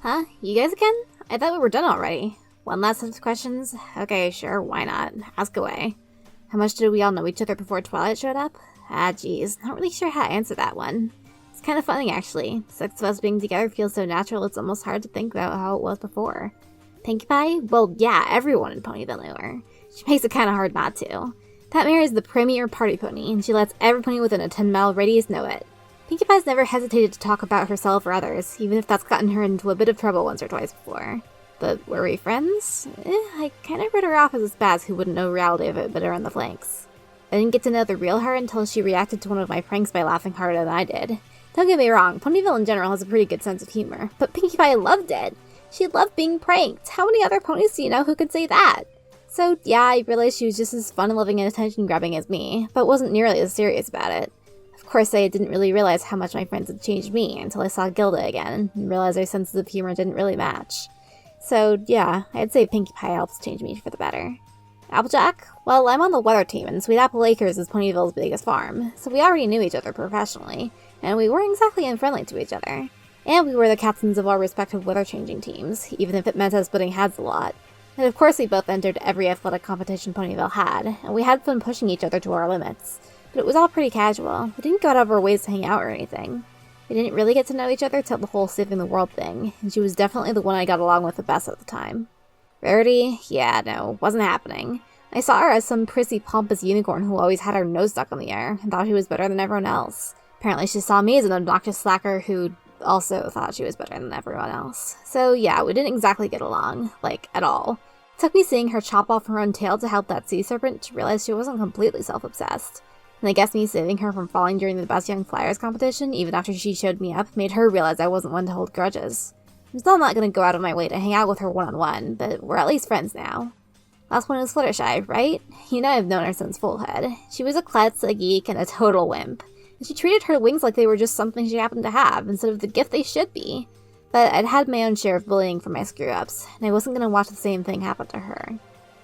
Huh? You guys again? I thought we were done already. One last set of questions? Okay, sure, why not? Ask away. How much did we all know each other before Twilight showed up? Ah, geez, not really sure how to answer that one. It's kind of funny, actually. 6 of us being together feels so natural it's almost hard to think about how it was before. Pinkie Pie? Well, yeah, everyone in Ponyville knew her. She makes it kind of hard not to. That mare is the premier party pony, and she lets every pony within a 10-mile radius know it. Pinkie Pie's never hesitated to talk about herself or others, even if that's gotten her into a bit of trouble once or twice before. But were we friends? I kinda wrote her off as a spaz who wouldn't know reality of it but her on the flanks. I didn't get to know the real her until she reacted to one of my pranks by laughing harder than I did. Don't get me wrong, Ponyville in general has a pretty good sense of humor, but Pinkie Pie loved it! She loved being pranked! How many other ponies do you know who could say that? So yeah, I realized she was just as fun-loving and attention-grabbing as me, but wasn't nearly as serious about it. Of course, I didn't really realize how much my friends had changed me until I saw Gilda again, and realized our senses of humor didn't really match. So yeah, I'd say Pinkie Pie helps change me for the better. Applejack? Well, I'm on the weather team, and Sweet Apple Acres is Ponyville's biggest farm, so we already knew each other professionally, and we weren't exactly unfriendly to each other. And we were the captains of our respective weather-changing teams, even if it meant us butting heads a lot. And of course we both entered every athletic competition Ponyville had, and we had fun pushing each other to our limits. But it was all pretty casual. We didn't go out of our ways to hang out or anything. We didn't really get to know each other till the whole saving the world thing, and she was definitely the one I got along with the best at the time. Rarity? Yeah, no, wasn't happening. I saw her as some prissy, pompous unicorn who always had her nose stuck in the air, and thought she was better than everyone else. Apparently she saw me as an obnoxious slacker who also thought she was better than everyone else. So yeah, we didn't exactly get along, like, at all. It took me seeing her chop off her own tail to help that sea serpent to realize she wasn't completely self-obsessed. And I guess me saving her from falling during the Best Young Flyers competition, even after she showed me up, made her realize I wasn't one to hold grudges. I'm still not gonna go out of my way to hang out with her one-on-one, but we're at least friends now. Last one is Fluttershy, right? You know I've known her since Fullhead. She was a klutz, a geek, and a total wimp. And she treated her wings like they were just something she happened to have, instead of the gift they should be. But I'd had my own share of bullying for my screw-ups, and I wasn't gonna watch the same thing happen to her.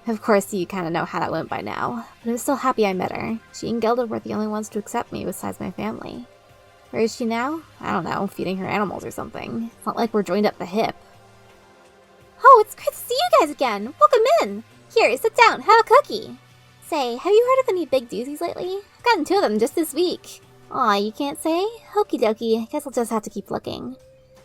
Of course, you kinda know how that went by now, but I was still happy I met her. She and Gilda were the only ones to accept me besides my family. Where is she now? I don't know, feeding her animals or something. It's not like we're joined at the hip. Oh, it's great to see you guys again! Welcome in! Here, sit down, have a cookie! Say, have you heard of any big doozies lately? I've gotten 2 of them just this week. Aw, you can't say? Okie dokie, guess I'll just have to keep looking.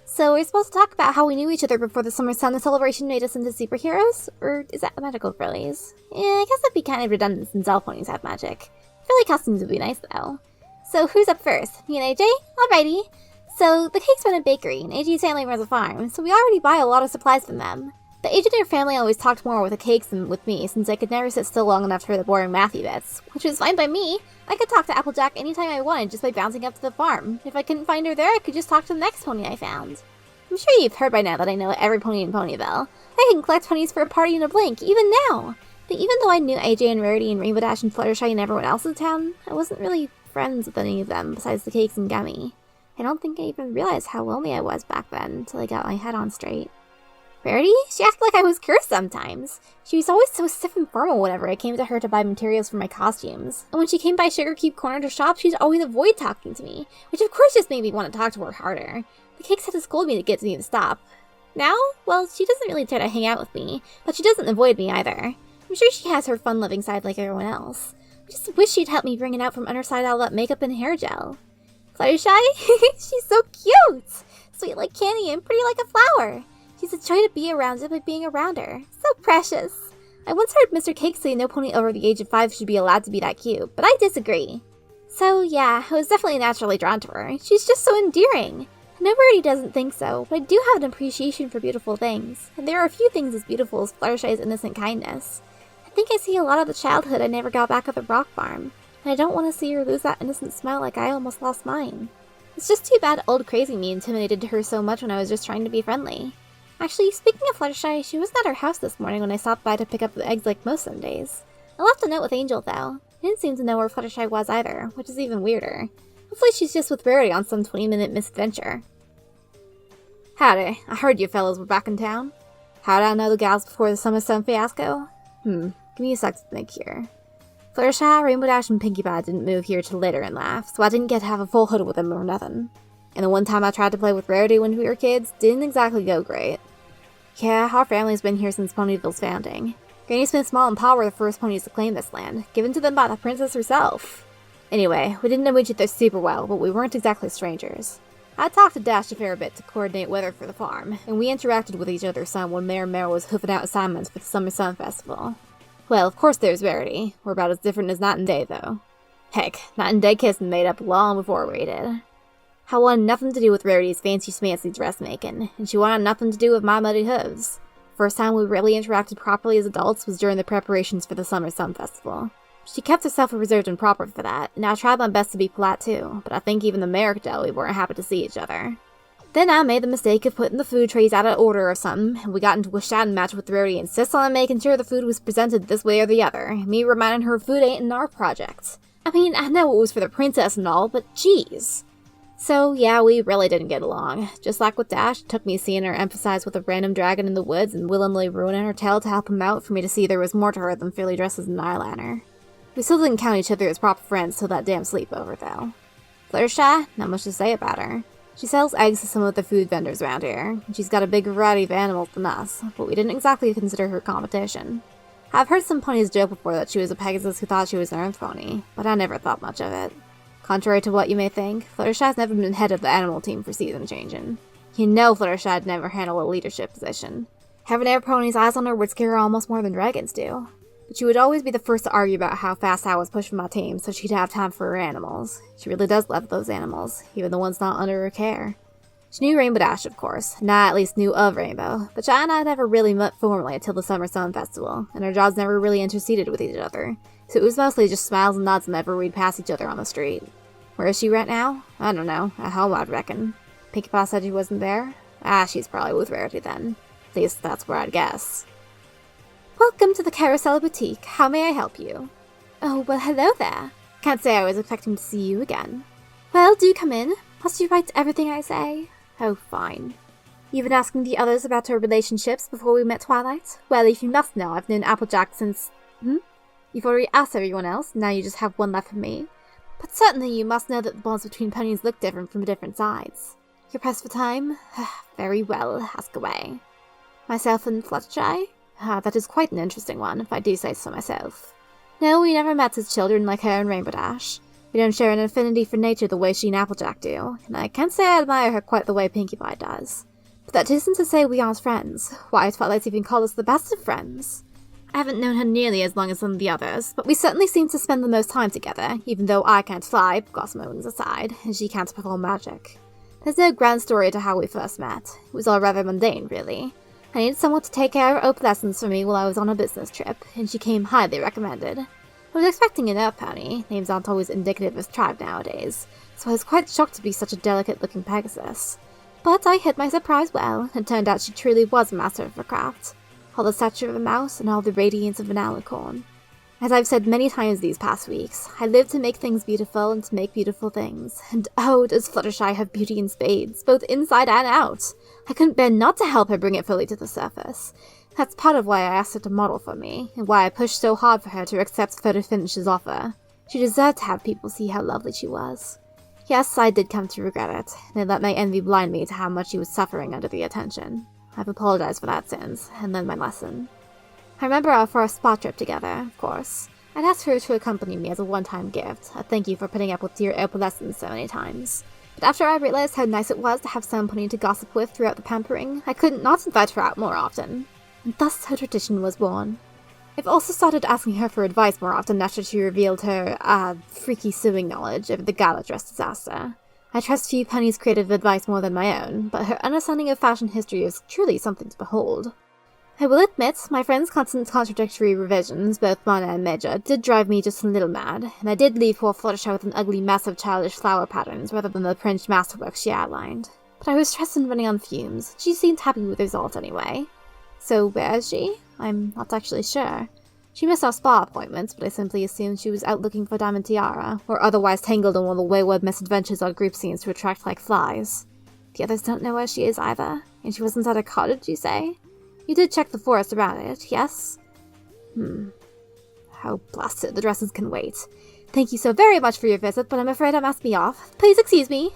So we're supposed to talk about how we knew each other before the Summer Sun celebration made us into superheroes? Or is that a magical phrase? I guess that'd be kind of redundant since all ponies have magic. Frilly costumes would be nice though. So who's up first? Me and AJ? Alrighty. So the Cakes run a bakery, and AJ's family runs a farm, so we already buy a lot of supplies from them. But AJ and her family always talked more with the Cakes than with me, since I could never sit still long enough for the boring mathy bits, which was fine by me. I could talk to Applejack anytime I wanted just by bouncing up to the farm. If I couldn't find her there, I could just talk to the next pony I found. I'm sure you've heard by now that I know every pony in Ponyville. I can collect ponies for a party in a blink, even now! But even though I knew AJ and Rarity and Rainbow Dash and Fluttershy and everyone else in town, I wasn't really friends with any of them besides the Cakes and Gummy. I don't think I even realized how lonely I was back then until I got my head on straight. Rarity? She acted like I was cursed sometimes. She was always so stiff and formal whenever I came to her to buy materials for my costumes. And when she came by Sugar Cube Corner to shop, she'd always avoid talking to me, which of course just made me want to talk to her harder. The Cakes had to scold me to get me to stop. Now? Well, she doesn't really try to hang out with me, but she doesn't avoid me either. I'm sure she has her fun-loving side like everyone else. I just wish she'd help me bring it out from underside all that makeup and hair gel. Fluttershy? She's so cute! Sweet like candy and pretty like a flower. She's a joy to be around just by being around her. So precious. I once heard Mr. Cake say no pony over the age of 5 should be allowed to be that cute, but I disagree. So yeah, I was definitely naturally drawn to her. She's just so endearing. Nobody doesn't think so, but I do have an appreciation for beautiful things, and there are a few things as beautiful as Fluttershy's innocent kindness. I think I see a lot of the childhood I never got back at the rock farm, and I don't want to see her lose that innocent smile like I almost lost mine. It's just too bad old crazy me intimidated her so much when I was just trying to be friendly. Actually, speaking of Fluttershy, she wasn't at her house this morning when I stopped by to pick up the eggs like most Sundays. I left a note with Angel though. I didn't seem to know where Fluttershy was either, which is even weirder. Hopefully she's just with Rarity on some 20-minute misadventure. Howdy, I heard you fellows were back in town. How'd I know the gals before the Summer Sun fiasco? Give me a sec to think here. Fluttershy, Rainbow Dash, and Pinkie Pie didn't move here till later and laugh, so I didn't get to have a full hood with them or nothing. And the one time I tried to play with Rarity when we were kids didn't exactly go great. Yeah, our family's been here since Ponyville's founding. Granny Smith's mom and pa were the first ponies to claim this land, given to them by the princess herself. Anyway, we didn't know each other super well, but we weren't exactly strangers. I talked to Dash a fair bit to coordinate weather for the farm, and we interacted with each other some when Mayor Mare was hoofing out assignments for the Summer Sun Festival. Well, of course there's Rarity. We're about as different as Night and Day, though. Heck, Night and Day kissing made up long before we did. I wanted nothing to do with Rarity's fancy-schmancy dressmaking, and she wanted nothing to do with my muddy hooves. First time we really interacted properly as adults was during the preparations for the Summer Sun Festival. She kept herself reserved and proper for that, and I tried my best to be polite too, but I think even the mayor could tell we weren't happy to see each other. Then I made the mistake of putting the food trays out of order or something, and we got into a shouting match with Rarity insists on making sure the food was presented this way or the other, me reminding her food ain't in our project. I mean, I know it was for the princess and all, but geez. So yeah, we really didn't get along. Just like with Dash, it took me seeing her emphasize with a random dragon in the woods and willingly ruining her tail to help him out for me to see there was more to her than fairly dressed as an eyeliner. We still didn't count each other as proper friends till that damn sleepover, though. Fluttershy? Not much to say about her. She sells eggs to some of the food vendors around here, and she's got a bigger variety of animals than us, but we didn't exactly consider her competition. I've heard some ponies joke before that she was a Pegasus who thought she was an Earth pony, but I never thought much of it. Contrary to what you may think, Fluttershy's never been head of the animal team for season changing. You know Fluttershy'd never handle a leadership position. Having air ponies' eyes on her would scare her almost more than dragons do. But she would always be the first to argue about how fast I was pushing my team so she'd have time for her animals. She really does love those animals, even the ones not under her care. She knew Rainbow Dash, of course, and I at least knew of Rainbow, but Shy and I never really met formally until the Summer Sun Festival, and our jobs never really interceded with each other, so it was mostly just smiles and nods whenever we'd pass each other on the street. Where is she right now? I don't know, at home I'd reckon. Pinkie Pie said she wasn't there? She's probably with Rarity then. At least that's where I'd guess. Welcome to the Carousel Boutique. How may I help you? Oh, well, hello there. Can't say I was expecting to see you again. Well, do come in. Must you write everything I say? Oh, fine. You've been asking the others about our relationships before we met Twilight? Well, if you must know, I've known Applejack since... You've already asked everyone else, now you just have one left for me. But certainly you must know that the bonds between ponies look different from different sides. You're pressed for time? Very well, ask away. Myself and Fluttershy? That is quite an interesting one, if I do say so myself. No, we never met as children like her and Rainbow Dash. We don't share an affinity for nature the way she and Applejack do, and I can't say I admire her quite the way Pinkie Pie does. But that isn't to say we aren't friends. Why, Twilight's even called us the best of friends. I haven't known her nearly as long as some of the others, but we certainly seem to spend the most time together, even though I can't fly, gossamer wings aside, and she can't perform magic. There's no grand story to how we first met. It was all rather mundane, really. I needed someone to take care of opalescence for me while I was on a business trip, and she came highly recommended. I was expecting an Earth pony. Names aren't always indicative of tribe nowadays, so I was quite shocked to be such a delicate-looking Pegasus. But I hid my surprise well, and it turned out she truly was a master of her craft. All the stature of a mouse, and all the radiance of an alicorn. As I've said many times these past weeks, I live to make things beautiful and to make beautiful things. And oh, does Fluttershy have beauty in spades, both inside and out! I couldn't bear not to help her bring it fully to the surface. That's part of why I asked her to model for me, and why I pushed so hard for her to accept Photo Finish's offer. She deserved to have people see how lovely she was. Yes, I did come to regret it, and I let my envy blind me to how much she was suffering under the attention. I've apologized for that since, and learned my lesson. I remember our first spa trip together, of course. I'd asked her to accompany me as a one-time gift, a thank you for putting up with dear opalescence so many times. But after I realized how nice it was to have someone to gossip with throughout the pampering, I couldn't not invite her out more often. And thus her tradition was born. I've also started asking her for advice more often after she revealed her, freaky sewing knowledge of the gala dress disaster. I trust few ponies' creative advice more than my own, but her understanding of fashion history is truly something to behold. I will admit, my friend's constant contradictory revisions, both minor and major, did drive me just a little mad, and I did leave poor Fluttershy with an ugly mess of childish flower patterns rather than the French masterwork she outlined. But I was stressed and running on fumes. She seemed happy with the result anyway. So where is she? I'm not actually sure. She missed our spa appointments, but I simply assumed she was out looking for Diamond Tiara, or otherwise tangled in one of the wayward misadventures our group seems to attract like flies. The others don't know where she is either, and she wasn't at a cottage, you say? You did check the forest around it, yes? How blasted, the dresses can wait. Thank you so very much for your visit, but I'm afraid I must be off. Please excuse me.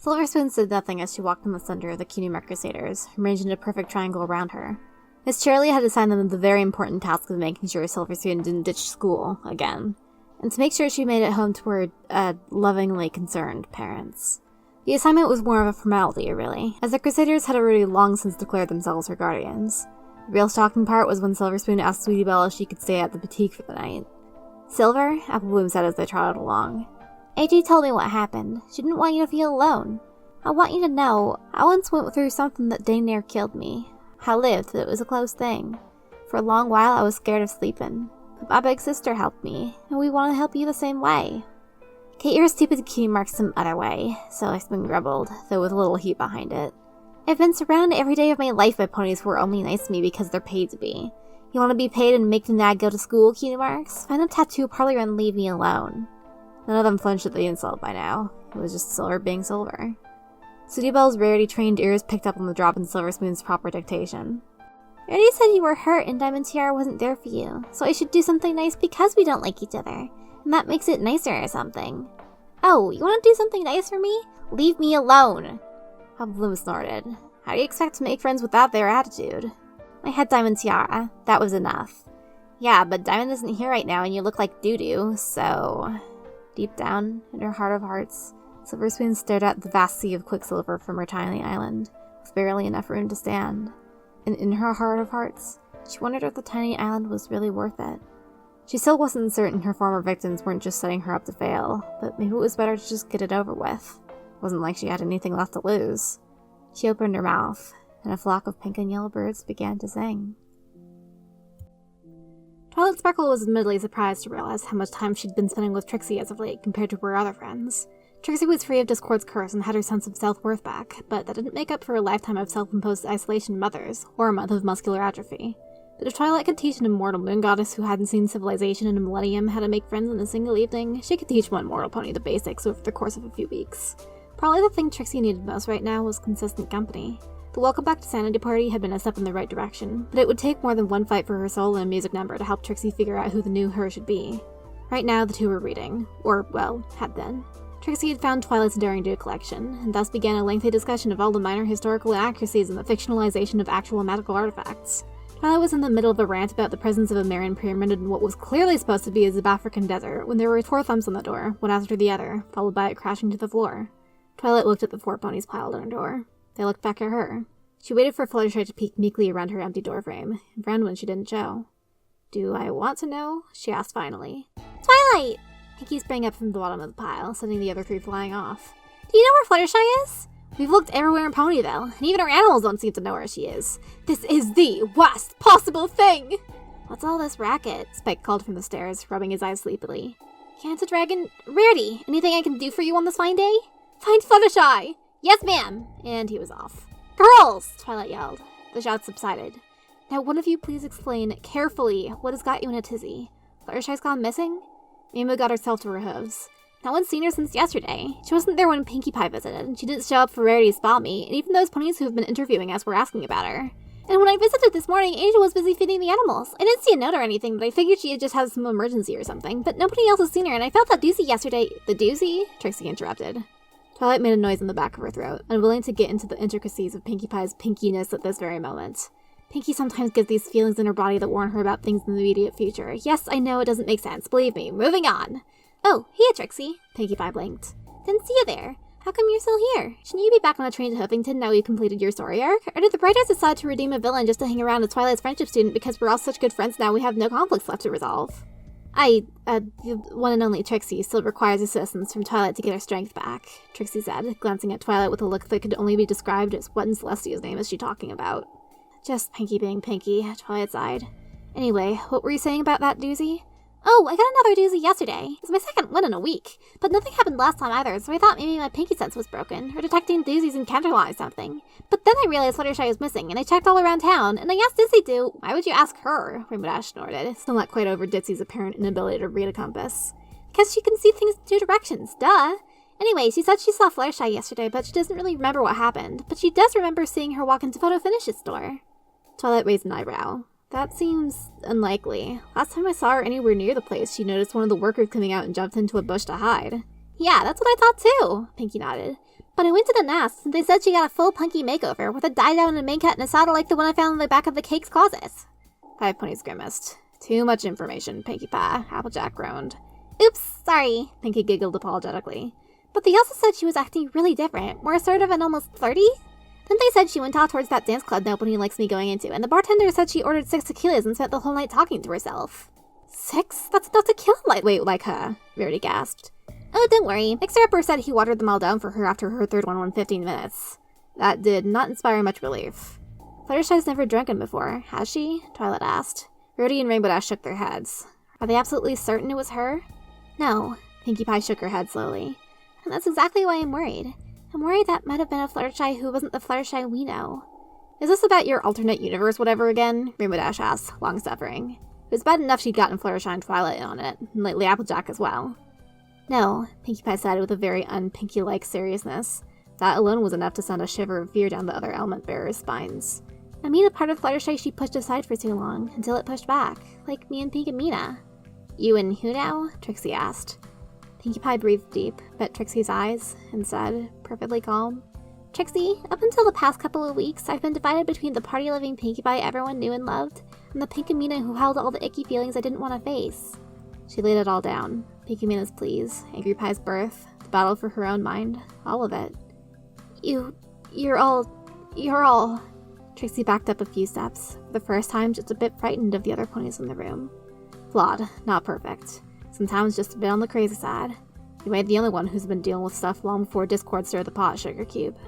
Silver Spoon said nothing as she walked in the center of the Cutie Crusaders, arranged in a perfect triangle around her. Miss Charlie had assigned them the very important task of making sure Silver Spoon didn't ditch school again, and to make sure she made it home to her, lovingly concerned parents. The assignment was more of a formality, really, as the Crusaders had already long since declared themselves her guardians. The real shocking part was when Silver Spoon asked Sweetie Belle if she could stay at the boutique for the night. Silver, Apple Bloom said as they trotted along. AJ told me what happened. She didn't want you to feel alone. I want you to know, I once went through something that dang near killed me. I lived, but it was a close thing. For a long while, I was scared of sleeping. But my big sister helped me, and we want to help you the same way. Get your stupid cutie marks some other way, Silver Spoon grumbled, though with a little heat behind it. I've been surrounded every day of my life by ponies who are only nice to me because they're paid to be. You want to be paid and make the nag go to school, cutie marks? Find a tattoo parlor and leave me alone. None of them flinched at the insult by now. It was just Silver being Silver. Sweetie Belle's rarity-trained ears picked up on the drop in Silver Spoon's proper dictation. I already said you were hurt and Diamond Tiara wasn't there for you, so I should do something nice because we don't like each other. And that makes it nicer or something. Oh, you want to do something nice for me? Leave me alone! Apple Bloom snorted. How do you expect to make friends without their attitude? I had Diamond Tiara. That was enough. Yeah, but Diamond isn't here right now and you look like doo-doo, so... Deep down, in her heart of hearts, Silver Spoon stared at the vast sea of quicksilver from her tiny island, with barely enough room to stand. And in her heart of hearts, she wondered if the tiny island was really worth it. She still wasn't certain her former victims weren't just setting her up to fail, but maybe it was better to just get it over with. It wasn't like she had anything left to lose. She opened her mouth, and a flock of pink and yellow birds began to sing. Twilight Sparkle was admittedly surprised to realize how much time she'd been spending with Trixie as of late compared to her other friends. Trixie was free of Discord's curse and had her sense of self-worth back, but that didn't make up for a lifetime of self-imposed isolation mothers, or a month of muscular atrophy. But if Twilight could teach an immortal moon goddess who hadn't seen civilization in a millennium how to make friends in a single evening, she could teach one mortal pony the basics over the course of a few weeks. Probably the thing Trixie needed most right now was consistent company. The Welcome Back to Sanity party had been a step in the right direction, but it would take more than one fight for her soul and a music number to help Trixie figure out who the new her should be. Right now, the two were reading. Or, well, had been. Trixie had found Twilight's Daring Do collection, and thus began a lengthy discussion of all the minor historical inaccuracies in the fictionalization of actual magical artifacts. Twilight was in the middle of a rant about the presence of a Marian pyramid in what was clearly supposed to be a Zab-African desert when there were 4 thumps on the door, one after the other, followed by it crashing to the floor. Twilight looked at the 4 ponies piled on her door. They looked back at her. She waited for Fluttershy to peek meekly around her empty doorframe, and frowned when she didn't show. Do I want to know? She asked finally. Twilight! Pinky sprang up from the bottom of the pile, sending the other 3 flying off. Do you know where Fluttershy is? We've looked everywhere in Ponyville, and even our animals don't seem to know where she is. This is the worst possible thing! What's all this racket? Spike called from the stairs, rubbing his eyes sleepily. Can't a dragon... Rarity, anything I can do for you on this fine day? Find Fluttershy! Yes, ma'am! And he was off. Girls! Twilight yelled. The shouts subsided. Now one of you please explain carefully what has got you in a tizzy. Fluttershy's gone missing? Mima got herself to her hooves. No one's seen her since yesterday. She wasn't there when Pinkie Pie visited, and she didn't show up for Rarity's spa meet, and even those ponies who have been interviewing us were asking about her. And when I visited this morning, Angel was busy feeding the animals. I didn't see a note or anything, but I figured she had just had some emergency or something, but nobody else has seen her, and I felt that doozy yesterday— The doozy? Trixie interrupted. Twilight made a noise in the back of her throat, unwilling to get into the intricacies of Pinkie Pie's pinkiness at this very moment. Pinkie sometimes gets these feelings in her body that warn her about things in the immediate future. Yes, I know it doesn't make sense, believe me. Moving on. Oh, hiya, Trixie. Pinkie Pie blinked. Didn't see you there. How come you're still here? Shouldn't you be back on a train to Huffington now you completed your story arc? Or did the Bright Eyes decide to redeem a villain just to hang around as Twilight's friendship student because we're all such good friends now we have no conflicts left to resolve? The one and only Trixie still requires assistance from Twilight to get her strength back, Trixie said, glancing at Twilight with a look that could only be described as what in Celestia's name is she talking about? Just Pinkie being Pinkie, Twilight sighed. Anyway, what were you saying about that doozy? Oh, I got another doozy yesterday. It's my second one in a week. But nothing happened last time either, so I thought maybe my pinky sense was broken, or detecting doozies in Canterlot or something. But then I realized Fluttershy was missing, and I checked all around town, and I asked Dizzy to— Why would you ask her? Rainbow Dash snorted, still not quite over Ditsy's apparent inability to read a compass. Because she can see things in 2 directions, duh. Anyway, she said she saw Fluttershy yesterday, but she doesn't really remember what happened. But she does remember seeing her walk into Photo Finish's store. Twilight raised an eyebrow. That seems unlikely. Last time I saw her anywhere near the place, she noticed one of the workers coming out and jumped into a bush to hide. Yeah, that's what I thought too, Pinky nodded. But I went to the nest, and they said she got a full punky makeover with a dye-down and a main cut and a saddle like the one I found in the back of the cake's closet. 5 ponies grimaced. Too much information, Pinkie Pie, Applejack groaned. Oops, sorry, Pinky giggled apologetically. But they also said she was acting really different, more assertive and almost flirty? Then they said she went out towards that dance club nobody likes me going into, and the bartender said she ordered 6 tequilas and spent the whole night talking to herself. 6? That's enough to kill a lightweight like her, Rarity gasped. Oh, don't worry. Mixer-Upper said he watered them all down for her after her third one in 15 minutes. That did not inspire much relief. Fluttershy's never drunken before, has she? Twilight asked. Rarity and Rainbow Dash shook their heads. Are they absolutely certain it was her? No. Pinkie Pie shook her head slowly. And that's exactly why I'm worried. I'm worried that might have been a Fluttershy who wasn't the Fluttershy we know. Is this about your alternate universe whatever again? Rainbow Dash asked, long-suffering. It was bad enough she'd gotten Fluttershy and Twilight in on it, and lately Applejack as well. No, Pinkie Pie said with a very un-Pinky-like seriousness. That alone was enough to send a shiver of fear down the other element bearers' spines. I mean the part of Fluttershy she pushed aside for too long, until it pushed back, like me and Pink and Mina. You and who now? Trixie asked. Pinkie Pie breathed deep, met Trixie's eyes, and said, perfectly calm, Trixie, up until the past couple of weeks, I've been divided between the party-loving Pinkie Pie everyone knew and loved, and the Pink and Mina who held all the icky feelings I didn't want to face. She laid it all down. Pinkie Mina's pleas, Angry Pie's birth, the battle for her own mind, all of it. You're all... Trixie backed up a few steps, for the first time just a bit frightened of the other ponies in the room. Flawed, not perfect. Sometimes just a bit on the crazy side. You ain't the only one who's been dealing with stuff long before Discord stirred the pot, Sugar Cube.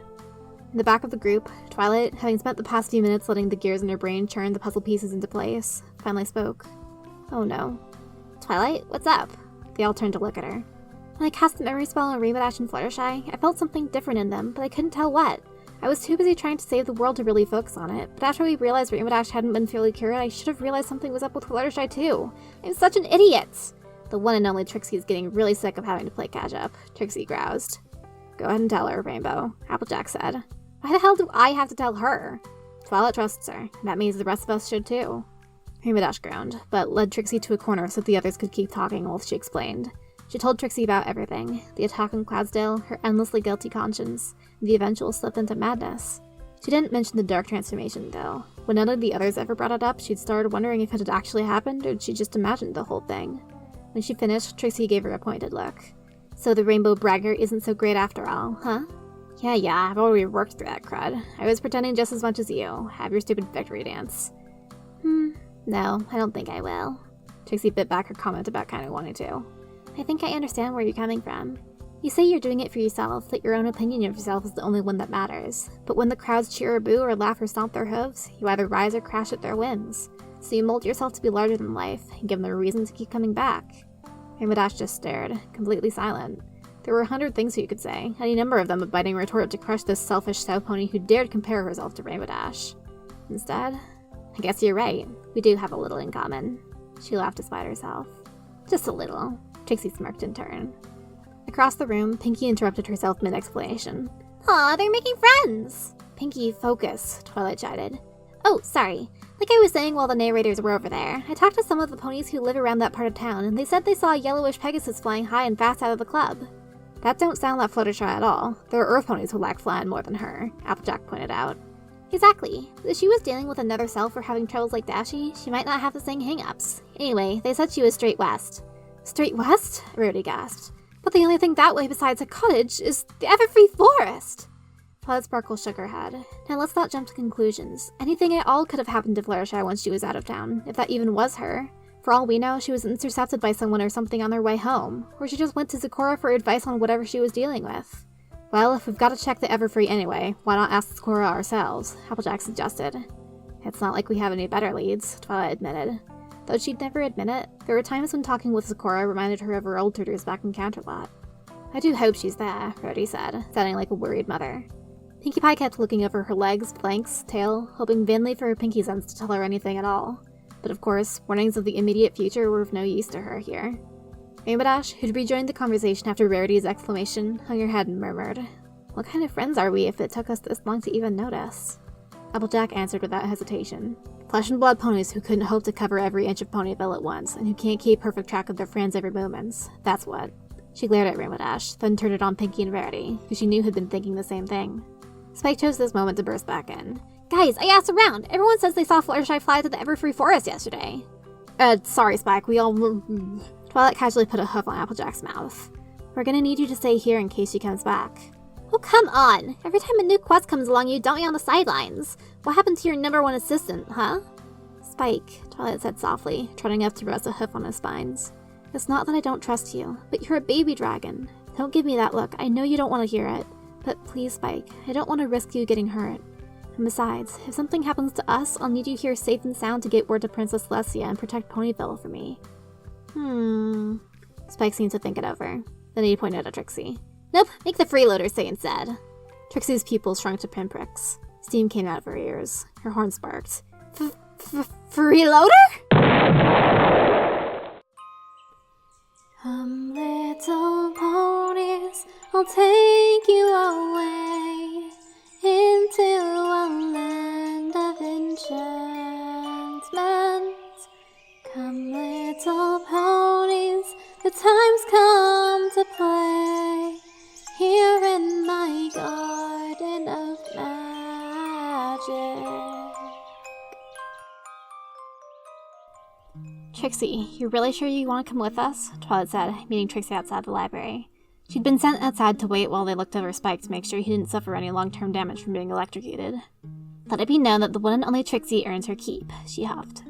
In the back of the group, Twilight, having spent the past few minutes letting the gears in her brain churn the puzzle pieces into place, finally spoke. Oh no. Twilight, what's up? They all turned to look at her. When I cast the memory spell on Rainbow Dash and Fluttershy, I felt something different in them, but I couldn't tell what. I was too busy trying to save the world to really focus on it, but after we realized Rainbow Dash hadn't been fairly cured, I should have realized something was up with Fluttershy too. I'm such an idiot! The one and only Trixie is getting really sick of having to play catch-up, Trixie groused. Go ahead and tell her, Rainbow, Applejack said. Why the hell do I have to tell her? Twilight trusts her, and that means the rest of us should too. Rainbow Dash groaned, but led Trixie to a corner so the others could keep talking while she explained. She told Trixie about everything, the attack on Cloudsdale, her endlessly guilty conscience, and the eventual slip into madness. She didn't mention the dark transformation, though. When none of the others ever brought it up, she'd started wondering if it had actually happened, or she just imagined the whole thing. When she finished, Trixie gave her a pointed look. So the rainbow braggart isn't so great after all, huh? Yeah, I've already worked through that crud. I was pretending just as much as you. Have your stupid victory dance. No, I don't think I will. Trixie bit back her comment about kind of wanting to. I think I understand where you're coming from. You say you're doing it for yourself, that your own opinion of yourself is the only one that matters. But when the crowds cheer or boo or laugh or stomp their hooves, you either rise or crash at their whims. So you mold yourself to be larger than life, and give them a reason to keep coming back. Rainbow Dash just stared, completely silent. There were 100 things you could say, any number of them a biting retort to crush this selfish South Pony who dared compare herself to Rainbow Dash. Instead, I guess you're right, we do have a little in common. She laughed despite herself. Just a little. Trixie smirked in turn. Across the room, Pinkie interrupted herself mid-explanation. Aw, they're making friends! Pinkie, focus, Twilight chided. Oh, sorry. Like I was saying while the narrators were over there, I talked to some of the ponies who live around that part of town, and they said they saw a yellowish Pegasus flying high and fast out of the club. That don't sound like Fluttershy at all. There are Earth ponies who lack flying more than her, Applejack pointed out. Exactly. If she was dealing with another self or having troubles like Dashy, she might not have the same hang-ups. Anyway, they said she was straight west. Straight west? Rarity gasped. But the only thing that way besides a cottage is the Everfree Forest! Twilight Sparkle shook her head. Now let's not jump to conclusions. Anything at all could have happened to Fluttershy once she was out of town, if that even was her. For all we know, she was intercepted by someone or something on their way home, or she just went to Zecora for advice on whatever she was dealing with. Well, if we've got to check the Everfree anyway, why not ask Zecora ourselves? Applejack suggested. It's not like we have any better leads, Twilight admitted. Though she'd never admit it, there were times when talking with Zecora reminded her of her old tutors back in Counterlot. I do hope she's there, Rhodey said, sounding like a worried mother. Pinkie Pie kept looking over her legs, flanks, tail, hoping vainly for her pinky sense to tell her anything at all. But of course, warnings of the immediate future were of no use to her here. Rainbow Dash, who'd rejoined the conversation after Rarity's exclamation, hung her head and murmured, "What kind of friends are we if it took us this long to even notice?" Applejack answered without hesitation. Flesh and blood ponies who couldn't hope to cover every inch of Ponyville at once, and who can't keep perfect track of their friends' every movements. That's what. She glared at Rainbow Dash, then turned it on Pinky and Rarity, who she knew had been thinking the same thing. Spike chose this moment to burst back in. Guys, I asked around. Everyone says they saw Fluttershy fly to the Everfree Forest yesterday. Sorry, Spike, we all... Twilight casually put a hoof on Applejack's mouth. We're gonna need you to stay here in case she comes back. Oh, come on. Every time a new quest comes along, you dump me on the sidelines. What happened to your #1 assistant, huh? Spike, Twilight said softly, trotting up to rest a hoof on his spines. It's not that I don't trust you, but you're a baby dragon. Don't give me that look. I know you don't want to hear it. But please, Spike, I don't want to risk you getting hurt. And besides, if something happens to us, I'll need you here safe and sound to get word to Princess Celestia and protect Ponyville for me. Spike seemed to think it over. Then he pointed at Trixie. Nope, make the freeloader say instead. Trixie's pupils shrunk to pinpricks. Steam came out of her ears. Her horn sparked. Freeloader? Little ponies, I'll take you away into a land of enchantment. Come, little ponies, the time's come to play here in my garden of magic. Trixie, you're really sure you want to come with us? Twilight said, meeting Trixie outside the library. She'd been sent outside to wait while they looked over Spike to make sure he didn't suffer any long-term damage from being electrocuted. Let it be known that the one and only Trixie earns her keep, she huffed.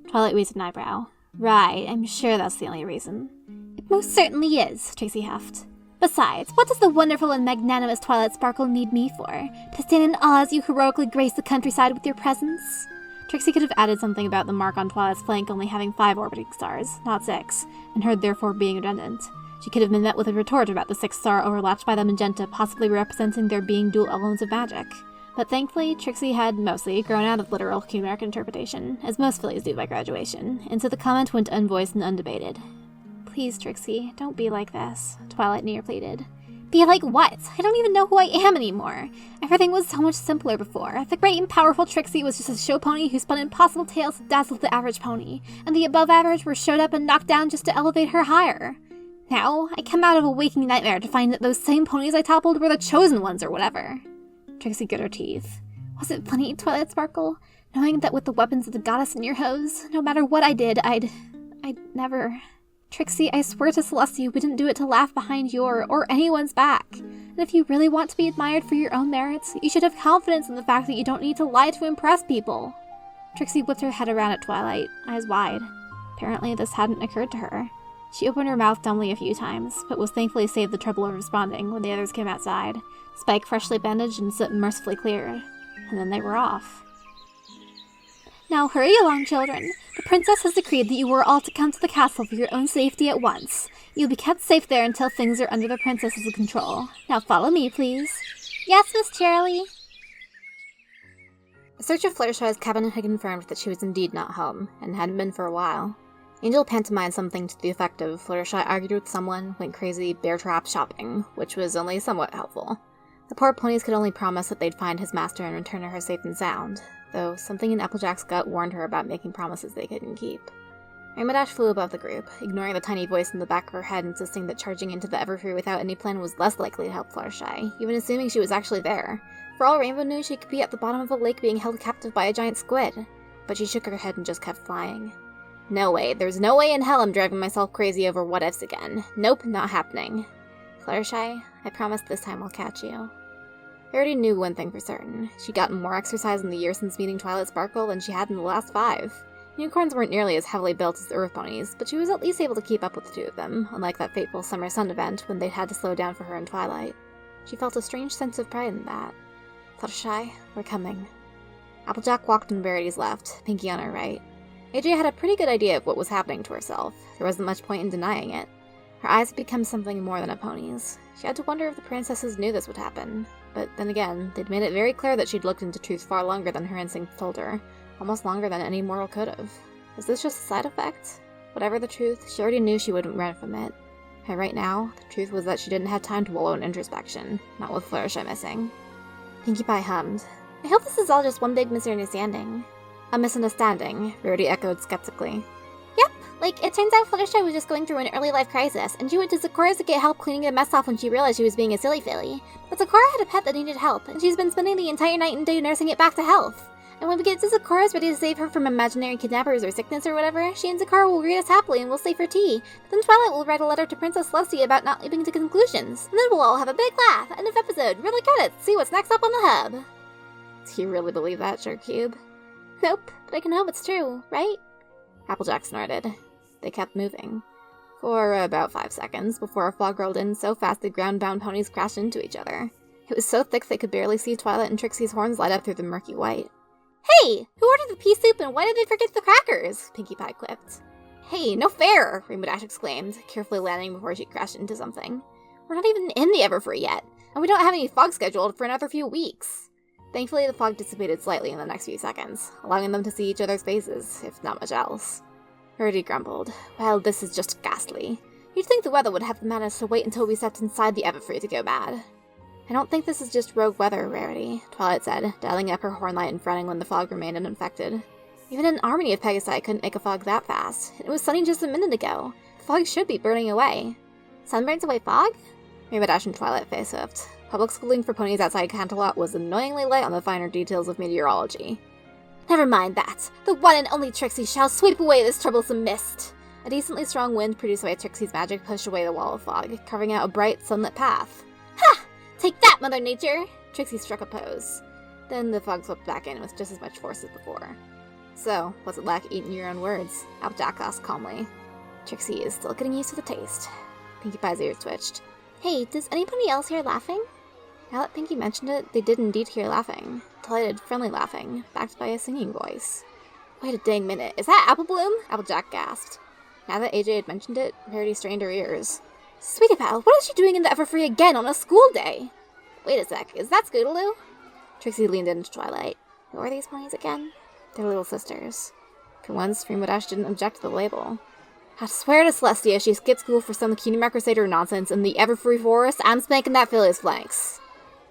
Twilight raised an eyebrow. Right, I'm sure that's the only reason. It most certainly is, Trixie huffed. Besides, what does the wonderful and magnanimous Twilight Sparkle need me for? To stand in awe as you heroically grace the countryside with your presence? Trixie could have added something about the mark on Twilight's flank only having 5 orbiting stars, not 6, and her therefore being redundant. She could have been met with a retort about the 6th star overlapped by the magenta possibly representing there being dual elements of magic. But thankfully, Trixie had mostly grown out of literal chimeric interpretation, as most fillies do by graduation, and so the comment went unvoiced and undebated. Please, Trixie, don't be like this, Twilight near pleaded. Be like what? I don't even know who I am anymore. Everything was so much simpler before. The great and powerful Trixie was just a show pony who spun impossible tales to dazzle the average pony, and the above average were showed up and knocked down just to elevate her higher. Now, I come out of a waking nightmare to find that those same ponies I toppled were the chosen ones or whatever. Trixie grit her teeth. Was it funny, Twilight Sparkle? Knowing that with the weapons of the goddess in your hose, no matter what I did, I'd never... Trixie, I swear to Celestia we didn't do it to laugh behind your or anyone's back. And if you really want to be admired for your own merits, you should have confidence in the fact that you don't need to lie to impress people. Trixie whipped her head around at Twilight, eyes wide. Apparently this hadn't occurred to her. She opened her mouth dumbly a few times, but was thankfully saved the trouble of responding when the others came outside. Spike freshly bandaged and Slip mercifully cleared. And then they were off. Now hurry along, children. The princess has decreed that you were all to come to the castle for your own safety at once. You'll be kept safe there until things are under the princess's control. Now follow me, please. Yes, Miss Charlie. A search of Fluttershy's cabin had confirmed that she was indeed not home, and hadn't been for a while. Angel pantomimed something to the effect of Fluttershy argued with someone, went crazy, bear trap shopping, which was only somewhat helpful. The poor ponies could only promise that they'd find his master and return to her safe and sound, though something in Applejack's gut warned her about making promises they couldn't keep. Rainbow Dash flew above the group, ignoring the tiny voice in the back of her head insisting that charging into the Everfree without any plan was less likely to help Fluttershy, even assuming she was actually there. For all Rainbow knew, she could be at the bottom of a lake being held captive by a giant squid. But she shook her head and just kept flying. No way, there's no way in hell I'm driving myself crazy over what-ifs again. Nope, not happening. Fluttershy, I promise this time I'll catch you. I already knew one thing for certain. She'd gotten more exercise in the year since meeting Twilight Sparkle than she had in the last 5. Unicorns weren't nearly as heavily built as the Earth Ponies, but she was at least able to keep up with the two of them, unlike that fateful Summer Sun event when they'd had to slow down for her in Twilight. She felt a strange sense of pride in that. Fluttershy, we're coming. Applejack walked on Verity's left, Pinky on her right. AJ had a pretty good idea of what was happening to herself. There wasn't much point in denying it. Her eyes had become something more than a pony's. She had to wonder if the princesses knew this would happen. But then again, they'd made it very clear that she'd looked into truth far longer than her instinct told her. Almost longer than any mortal could have. Was this just a side effect? Whatever the truth, she already knew she wouldn't run from it. And right now, the truth was that she didn't have time to wallow in introspection, not with Fluttershy missing. Pinkie Pie hummed. I hope this is all just one big misunderstanding. A misunderstanding, Rarity echoed skeptically. Yep, Like, it turns out Fluttershy was just going through an early life crisis, and she went to Sakura's to get help cleaning the mess off when she realized she was being a silly filly. But Sakura had a pet that needed help, and she's been spending the entire night and day nursing it back to health. And when we get to Sakura's ready to save her from imaginary kidnappers or sickness or whatever, she and Sakura will greet us happily and we'll stay for tea. Then Twilight will write a letter to Princess Celestia about not leaping to conclusions. And then we'll all have a big laugh. End of episode. Really credits. See what's next up on the hub. Do you really believe that, Sugarcube? Nope, but I can hope it's true, right? Applejack snorted. They kept moving. For about 5 seconds, before a fog rolled in so fast the ground-bound ponies crashed into each other. It was so thick they could barely see Twilight and Trixie's horns light up through the murky white. Hey! Who ordered the pea soup and why did they forget the crackers? Pinkie Pie quipped. Hey, no fair! Rainbow Dash exclaimed, carefully landing before she crashed into something. We're not even in the Everfree yet, and we don't have any fog scheduled for another few weeks. Thankfully, the fog dissipated slightly in the next few seconds, allowing them to see each other's faces, if not much else. Rarity grumbled. Well, this is just ghastly. You'd think the weather would have the manners to wait until we stepped inside the Everfree to go mad. I don't think this is just rogue weather, Rarity, Twilight said, dialing up her horn light and frowning when the fog remained unaffected. Even an army of Pegasi couldn't make a fog that fast. It was sunny just a minute ago. The fog should be burning away. Sun burns away fog? Rainbow Dash and Twilight face-hoofed. Public schooling for ponies outside Canterlot was annoyingly light on the finer details of meteorology. Never mind that. The one and only Trixie shall sweep away this troublesome mist. A decently strong wind produced by Trixie's magic pushed away the wall of fog, carving out a bright, sunlit path. Ha! Take that, Mother Nature! Trixie struck a pose. Then the fog swept back in with just as much force as before. So, what's it like eating your own words? Applejack asked calmly. Trixie is still getting used to the taste. Pinkie Pie's ears twitched. Hey, does anybody else hear laughing? Now that Pinkie mentioned it, they did indeed hear laughing. Delighted, friendly laughing, backed by a singing voice. Wait a dang minute, is that Apple Bloom? Applejack gasped. Now that AJ had mentioned it, Rarity strained her ears. Sweetie pal, what is she doing in the Everfree again on a school day? Wait a sec, is that Scootaloo? Trixie leaned into Twilight. Who are these ponies again? They're little sisters. For once, Rainbow Dash didn't object to the label. I swear to Celestia, she skipped school for some Cutie Crusader nonsense in the Everfree Forest. I'm spanking that filly's flanks.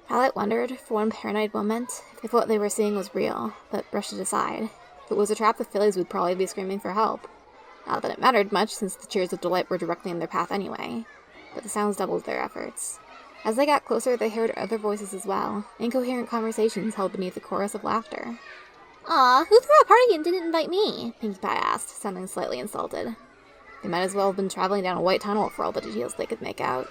Twilight wondered, for one paranoid moment, if what they were seeing was real, but brushed it aside. If it was a trap, the fillies would probably be screaming for help. Not that it mattered much, since the cheers of delight were directly in their path anyway. But the sounds doubled their efforts. As they got closer, they heard other voices as well, incoherent conversations held beneath a chorus of laughter. Aw, who threw a party and didn't invite me? Pinkie Pie asked, sounding slightly insulted. They might as well have been traveling down a white tunnel for all the details they could make out.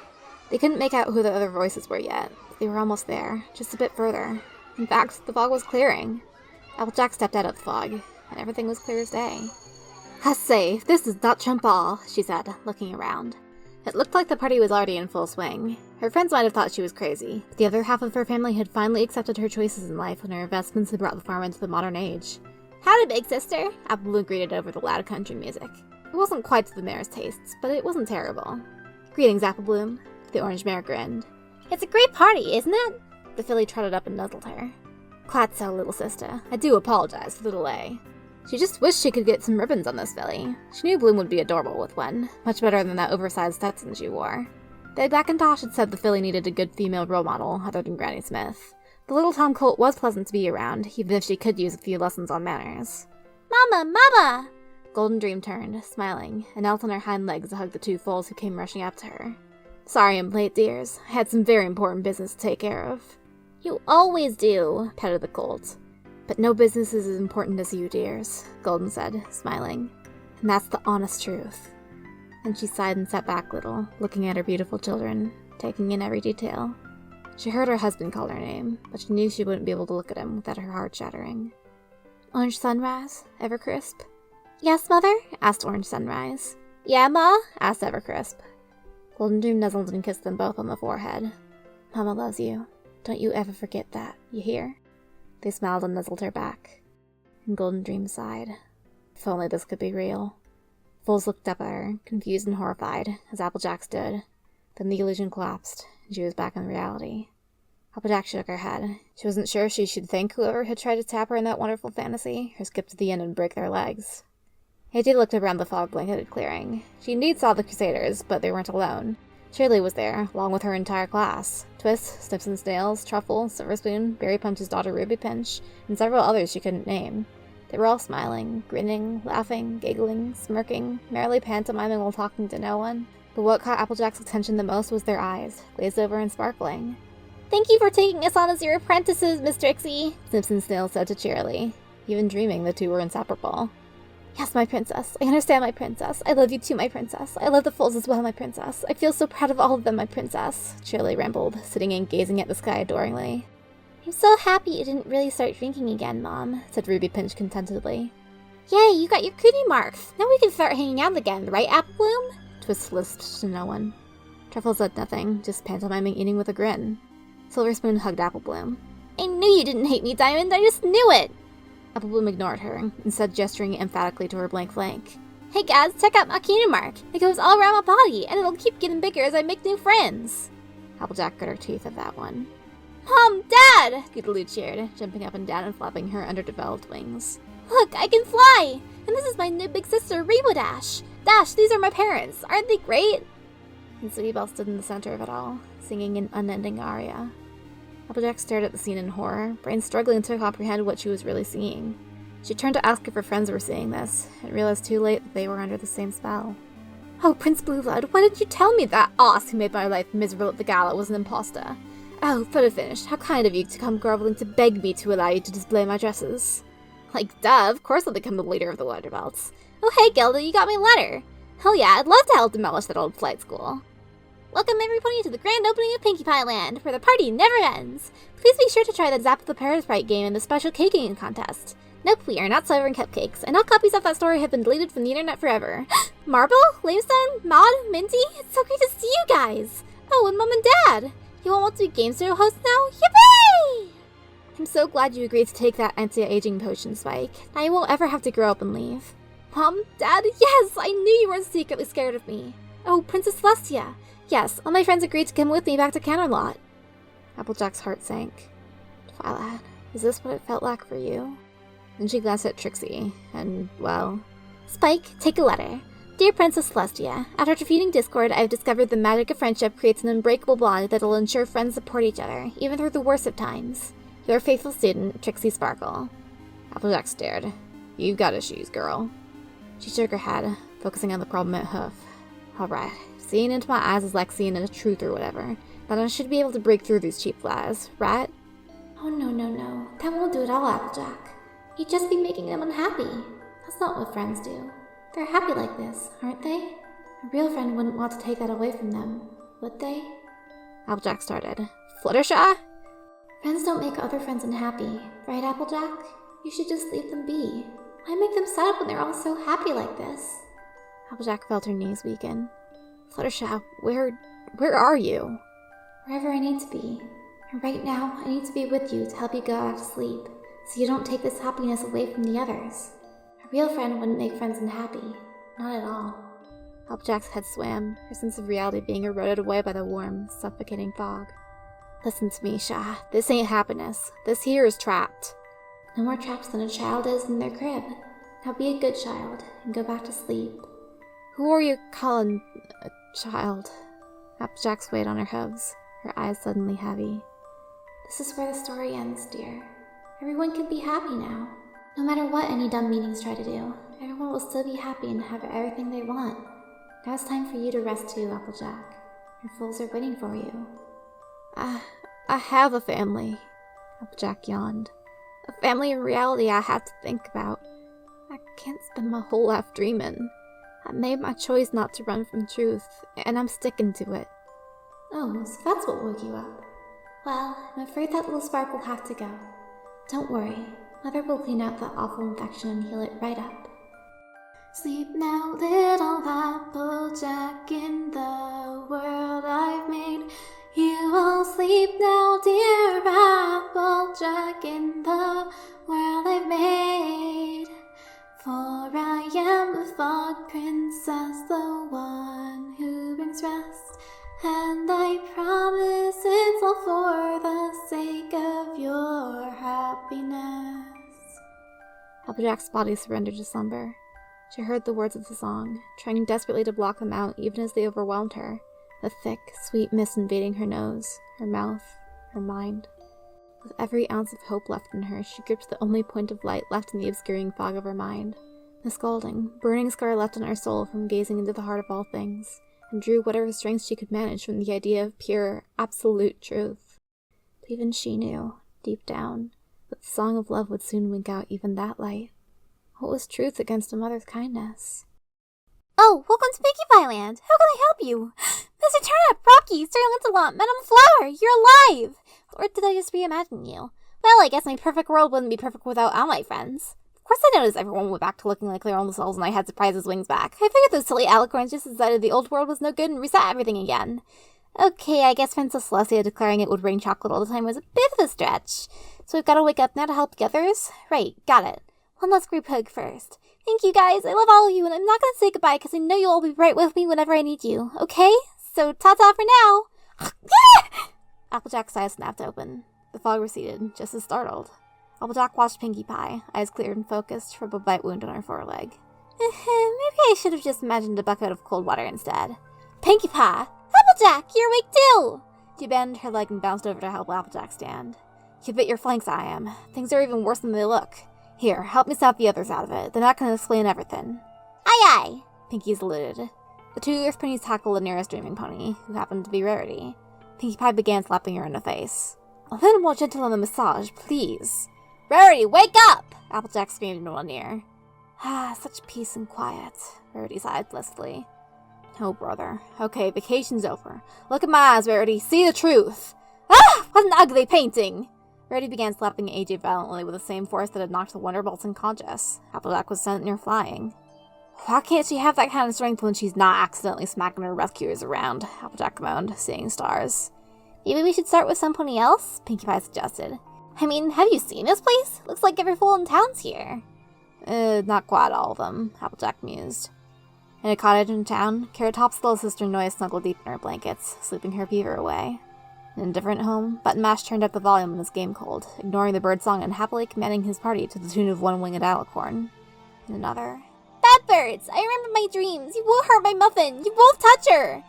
They couldn't make out who the other voices were yet, but they were almost there, just a bit further. In fact, the fog was clearing. Applejack stepped out of the fog, and everything was clear as day. I say, this does not trump all, she said, looking around. It looked like the party was already in full swing. Her friends might have thought she was crazy, but the other half of her family had finally accepted her choices in life when her investments had brought the farm into the modern age. Howdy, big sister, Apple Bloom greeted over the loud country music. It wasn't quite to the mare's tastes, but it wasn't terrible. Greetings, Apple Bloom. The orange mare grinned. It's a great party, isn't it? The filly trotted up and nuzzled her. Quite so, little sister. I do apologize for the delay. She just wished she could get some ribbons on this filly. She knew Bloom would be adorable with one, much better than that oversized Stetson she wore. Big Macintosh had said the filly needed a good female role model, other than Granny Smith. The little Tom Colt was pleasant to be around, even if she could use a few lessons on manners. Mama, Mama! Golden Dream turned, smiling, and knelt on her hind legs to hug the two foals who came rushing up to her. Sorry I'm late, dears. I had some very important business to take care of. You always do, petted the colt. But no business is as important as you, dears, Golden said, smiling. And that's the honest truth. And she sighed and sat back a little, looking at her beautiful children, taking in every detail. She heard her husband call her name, but she knew she wouldn't be able to look at him without her heart shattering. Orange Sunrise? Evercrisp? Yes, Mother? Asked Orange Sunrise. Yeah, Ma? Asked Evercrisp. Golden Dream nuzzled and kissed them both on the forehead. Mama loves you. Don't you ever forget that, you hear? They smiled and nuzzled her back. And Golden Dream sighed. If only this could be real. Foals looked up at her, confused and horrified, as Applejack stood. Then the illusion collapsed, and she was back in reality. Applejack shook her head. She wasn't sure if she should thank whoever had tried to tap her in that wonderful fantasy, or skip to the end and break their legs. AJ looked around the fog-blanketed clearing. She indeed saw the Crusaders, but they weren't alone. Shirley was there, along with her entire class. Twist, Snips and Snails, Truffle, Silverspoon, Berry Punch's daughter Ruby Pinch, and several others she couldn't name. They were all smiling, grinning, laughing, giggling, smirking, merrily pantomiming while talking to no one. But what caught Applejack's attention the most was their eyes, glazed over and sparkling. Thank you for taking us on as your apprentices, Miss Trixie, Simpson Snail said to Cheerily. Even dreaming, the two were inseparable. Yes, my princess. I understand, my princess. I love you too, my princess. I love the Foals as well, my princess. I feel so proud of all of them, my princess, Cheerily rambled, sitting and gazing at the sky adoringly. I'm so happy you didn't really start drinking again, Mom, said Ruby Pinch contentedly. Yay, you got your cutie marks. Now we can start hanging out again, right, Apple Bloom? Twist lisped to no one. Truffle said nothing, just pantomiming eating with a grin. Silver Spoon hugged Apple Bloom. I knew you didn't hate me, Diamond. I just knew it. Apple Bloom ignored her, instead gesturing emphatically to her blank flank. Hey guys, check out my cutie mark. It goes all around my body, and it'll keep getting bigger as I make new friends. Applejack grit her teeth at that one. Mom, Dad! Goodaloo cheered, jumping up and down and flapping her underdeveloped wings. Look, I can fly! And this is my new big sister, Rainbow Dash. Dash, these are my parents. Aren't they great? And Sweetie Belle stood in the center of it all, singing an unending aria. Applejack stared at the scene in horror, brain struggling to comprehend what she was really seeing. She turned to ask if her friends were seeing this, and realized too late that they were under the same spell. Oh, Prince Blueblood, why didn't you tell me that ass who made my life miserable at the gala was an imposter? Oh, photo finished. How kind of you to come groveling to beg me to allow you to display my dresses. Like, duh, of course I'll become the leader of the Waterbelts. Oh, hey, Gilda, you got my letter. Hell yeah, I'd love to help demolish that old flight school. Welcome everybody to the grand opening of Pinkie Pie Land, where the party never ends. Please be sure to try the Zap of the Parasprite game and the special cake eating contest. Nope, we are not serving cupcakes, and all copies of that story have been deleted from the internet forever. Marble? Lamestone? Maud? Minty? It's so great to see you guys! Oh, and Mom and Dad! You all want to be game show hosts now? Yippee! I'm so glad you agreed to take that anti-aging potion, Spike. Now you won't ever have to grow up and leave. Mom? Dad? Yes! I knew you weren't secretly scared of me. Oh, Princess Celestia. Yes, all my friends agreed to come with me back to Canterlot. Applejack's heart sank. Twilight, is this what it felt like for you? Then she glanced at Trixie, and, well... Spike, take a letter. Dear Princess Celestia, after defeating Discord, I've discovered the magic of friendship creates an unbreakable bond that'll ensure friends support each other, even through the worst of times. Your faithful student, Trixie Sparkle. Applejack stared. You've got issues, girl. She shook her head, focusing on the problem at hoof. Alright, seeing into my eyes is like seeing into truth or whatever. Then I should be able to break through these cheap lies, right? Oh no. That won't do at all, Applejack. You'd just be making them unhappy. That's not what friends do. They're happy like this, aren't they? A real friend wouldn't want to take that away from them, would they? Applejack started. Fluttershy? Friends don't make other friends unhappy, right, Applejack? You should just leave them be. Why make them sad when they're all so happy like this? Applejack felt her knees weaken. Fluttershy, where are you? Wherever I need to be. And right now, I need to be with you to help you go back to sleep, so you don't take this happiness away from the others. A real friend wouldn't make friends unhappy. Not at all. Applejack's head swam, her sense of reality being eroded away by the warm, suffocating fog. Listen to me, Sha. This ain't happiness. This here is trapped. No more trapped than a child is in their crib. Now be a good child, and go back to sleep. Who are you calling a child? Applejack swayed on her hooves, her eyes suddenly heavy. This is where the story ends, dear. Everyone can be happy now. No matter what any dumb meanings try to do, everyone will still be happy and have everything they want. Now it's time for you to rest too, Applejack. Your fools are waiting for you. I have a family. Applejack yawned. A family in reality I have to think about. I can't spend my whole life dreaming. I made my choice not to run from truth, and I'm sticking to it. Oh, so that's what woke you up. Well, I'm afraid that little spark will have to go. Don't worry. Mother will clean out that awful infection and heal it right up. Sleep now, little Applejack, in the world I've made. You will sleep now, dear Applejack, in the world I've made. For I am the Fog Princess, the one who brings rest. And I promise it's all for the sake of your happiness. Applejack's body surrendered to slumber. She heard the words of the song, trying desperately to block them out even as they overwhelmed her, the thick, sweet mist invading her nose, her mouth, her mind. With every ounce of hope left in her, she gripped the only point of light left in the obscuring fog of her mind. The scalding, burning scar left in her soul from gazing into the heart of all things, and drew whatever strength she could manage from the idea of pure, absolute truth. But even she knew, deep down, that the song of love would soon wink out even that light. What was truth against a mother's kindness? Oh, welcome to Pinkie Pie Land. How can I help you? Mr. Turnip, Rocky, Sir Lancelot, Madame Flower, you're alive! Or did I just reimagine you? Well, I guess my perfect world wouldn't be perfect without all my friends. Of course I noticed everyone went back to looking like their own selves and I had Surprise's wings back. I figured those silly alicorns just decided the old world was no good and reset everything again. Okay, I guess Princess Celestia declaring it would rain chocolate all the time was a bit of a stretch. So we've got to wake up now to help the others? Right, got it. One last group hug first. Thank you guys, I love all of you, and I'm not going to say goodbye because I know you'll all be right with me whenever I need you, okay? So ta-ta for now! Applejack's eyes snapped open. The fog receded, just as startled. Applejack watched Pinkie Pie, eyes clear and focused, from a bite wound on her foreleg. Maybe I should have just imagined a bucket of cold water instead. Pinkie Pie! Applejack, you're awake too! She abandoned her leg and bounced over to help Applejack stand. You bit your flanks, I am. Things are even worse than they look. Here, help me snap the others out of it. They're not going to explain everything. Aye aye! Pinkie saluted. The two Earth Ponies tackled the nearest dreaming pony, who happened to be Rarity. Pinkie Pie began slapping her in the face. A little more gentle on the massage, please. Rarity, wake up! Applejack screamed in one ear. Ah, such peace and quiet. Rarity sighed blissfully. Oh, brother. Okay, vacation's over. Look at my eyes, Rarity. See the truth. Ah! What an ugly painting! Rarity began slapping AJ violently with the same force that had knocked the Wonderbolts unconscious. Applejack was sent near flying. Why can't she have that kind of strength when she's not accidentally smacking her rescuers around? Applejack moaned, seeing stars. Maybe we should start with somebody else? Pinkie Pie suggested. I mean, have you seen this place? Looks like every fool in town's here. Not quite all of them, Applejack mused. In a cottage in town, Carrot Top's little sister Noya snuggled deep in her blankets, sleeping her fever away. In a different home, Button Mash turned up the volume on his game cold, ignoring the birdsong and happily commanding his party to the tune of One Winged Alicorn. In another, Bad Birds! I remember my dreams! You won't hurt my muffin! You won't touch her!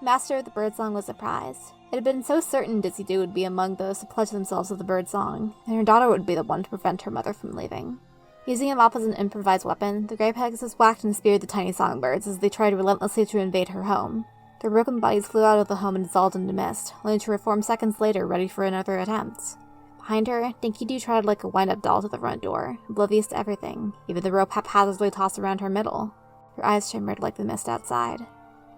Master of the birdsong was surprised. It had been so certain Ditsy Doo would be among those to pledge themselves to the birdsong, and her daughter would be the one to prevent her mother from leaving. Using a mop as an improvised weapon, the Grey Pegasus whacked and speared the tiny songbirds as they tried relentlessly to invade her home. Their broken bodies flew out of the home and dissolved into mist, only to reform seconds later, ready for another attempt. Behind her, Dinky Doo trotted like a wind-up doll to the front door, oblivious to everything, even the rope haphazardly tossed around her middle. Her eyes shimmered like the mist outside.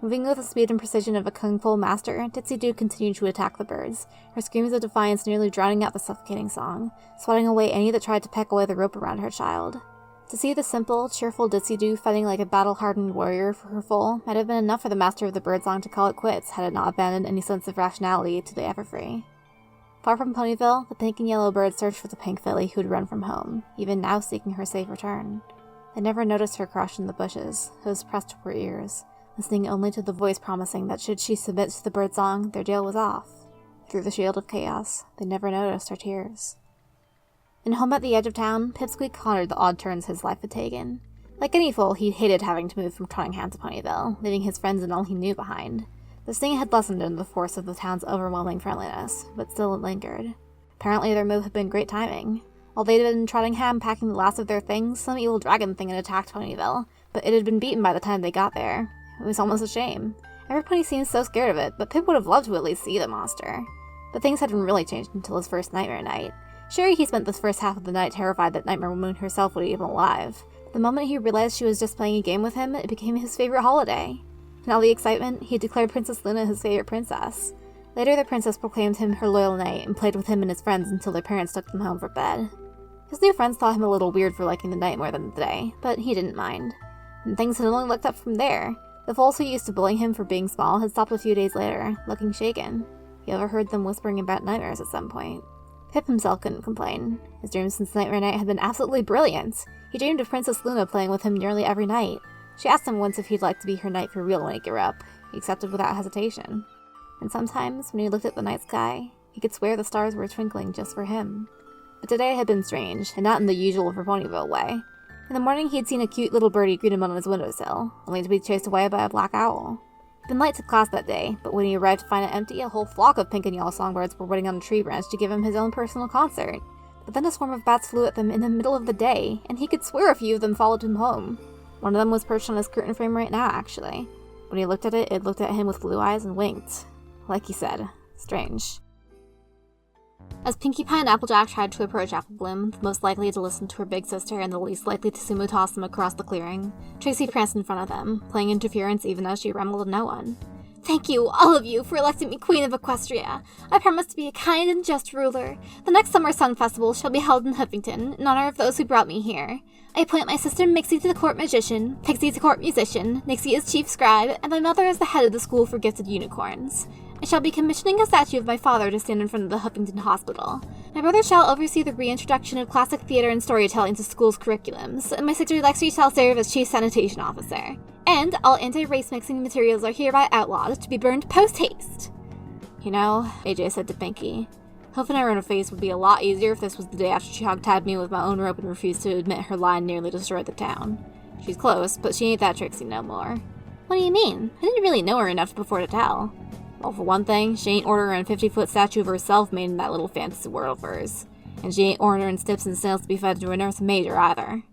Moving with the speed and precision of a kung fu master, Ditsy Doo continued to attack the birds, her screams of defiance nearly drowning out the suffocating song, swatting away any that tried to peck away the rope around her child. To see the simple, cheerful Ditsy Doo fighting like a battle-hardened warrior for her foal might have been enough for the master of the birdsong to call it quits had it not abandoned any sense of rationality to the Everfree. Far from Ponyville, the pink and yellow birds searched for the pink filly who had run from home, even now seeking her safe return. They never noticed her crush in the bushes, hers pressed to her ears, listening only to the voice promising that should she submit to the birdsong, their deal was off. Through the shield of chaos, they never noticed her tears. In home at the edge of town, Pipsqueak pondered the odd turns his life had taken. Like any foal, he hated having to move from Trottingham to Ponyville, leaving his friends and all he knew behind. The sting had lessened under the force of the town's overwhelming friendliness, but still it lingered. Apparently their move had been great timing. While they'd been in Trottingham packing the last of their things, some evil dragon thing had attacked Ponyville, but it had been beaten by the time they got there. It was almost a shame. Everybody seemed so scared of it, but Pip would have loved to at least see the monster. But things hadn't really changed until his first nightmare night. Sure, he spent the first half of the night terrified that Nightmare Moon herself would eat him alive. The moment he realized she was just playing a game with him, it became his favorite holiday. In all the excitement, he declared Princess Luna his favorite princess. Later, the princess proclaimed him her loyal knight and played with him and his friends until their parents took them home for bed. His new friends thought him a little weird for liking the night more than the day, but he didn't mind. And things had only looked up from there. The foals who used to bully him for being small had stopped a few days later, looking shaken. He overheard them whispering about nightmares at some point. Pip himself couldn't complain. His dreams since Nightmare Night had been absolutely brilliant. He dreamed of Princess Luna playing with him nearly every night. She asked him once if he'd like to be her knight for real when he grew up. He accepted without hesitation. And sometimes, when he looked at the night sky, he could swear the stars were twinkling just for him. But today had been strange, and not in the usual for Ponyville way. In the morning he had seen a cute little birdie greet him on his windowsill, only to be chased away by a black owl. He'd been late to class that day, but when he arrived to find it empty, a whole flock of pink and yellow songbirds were waiting on a tree branch to give him his own personal concert. But then a swarm of bats flew at them in the middle of the day, and he could swear a few of them followed him home. One of them was perched on his curtain frame right now, actually. When he looked at it, it looked at him with blue eyes and winked. Like he said, strange. As Pinkie Pie and Applejack tried to approach Apple Bloom, the most likely to listen to her big sister and the least likely to sumo toss them across the clearing, Trixie pranced in front of them, playing interference even though she resembled no one. Thank you, all of you, for electing me Queen of Equestria. I promise to be a kind and just ruler. The next Summer Sun Festival shall be held in Huffington, in honor of those who brought me here. I appoint my sister Mixie to the court magician, Pixie to court musician, Nixie as chief scribe, and my mother as the head of the school for gifted unicorns. I shall be commissioning a statue of my father to stand in front of the Huffington Hospital. My brother shall oversee the reintroduction of classic theater and storytelling to school's curriculums, and my sister Lexi shall serve as chief sanitation officer. And all anti-race mixing materials are hereby outlawed to be burned post-haste. You know, AJ said to Pinkie, huffing her in her face would be a lot easier if this was the day after she hog-tied me with my own rope and refused to admit her lie nearly destroyed the town. She's close, but she ain't that Trixie no more. What do you mean? I didn't really know her enough before to tell. Well, for one thing, she ain't ordering a 50-foot statue of herself made in that little fantasy world of hers. And she ain't ordering Stips and Snails to be fed to an Earth Major either.